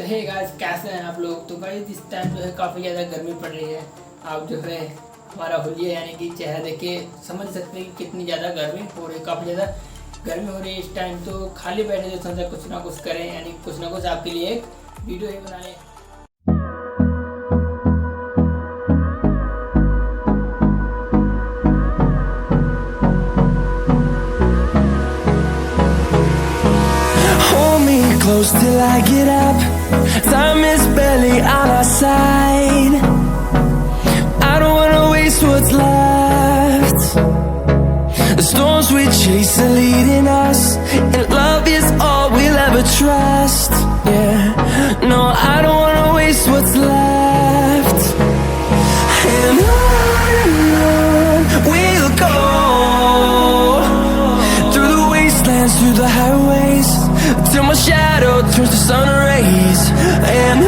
तो hey guys, कैसे हैं आप लोग। तो गाइस इस टाइम जो है काफ़ी ज़्यादा गर्मी पड़ रही है। आप जो है हमारा होलिया यानी कि चेहरा देख के समझ सकते हैं कि कितनी ज़्यादा गर्मी हो रही है। काफ़ी ज़्यादा गर्मी हो रही है इस टाइम। तो खाली बैठे तो सोचा कुछ ना कुछ करें, यानी कुछ ना कुछ आपके लिए एक वीडियो ही बना लें। Close till I get up. Time is barely on our side. I don't wanna waste what's left. The storms we chase are leading us, and love is all we'll ever trust. Yeah, no, I don't wanna waste what's left. And on we'll go, through the wastelands, through the highways, till my shadow turns to sun rays. And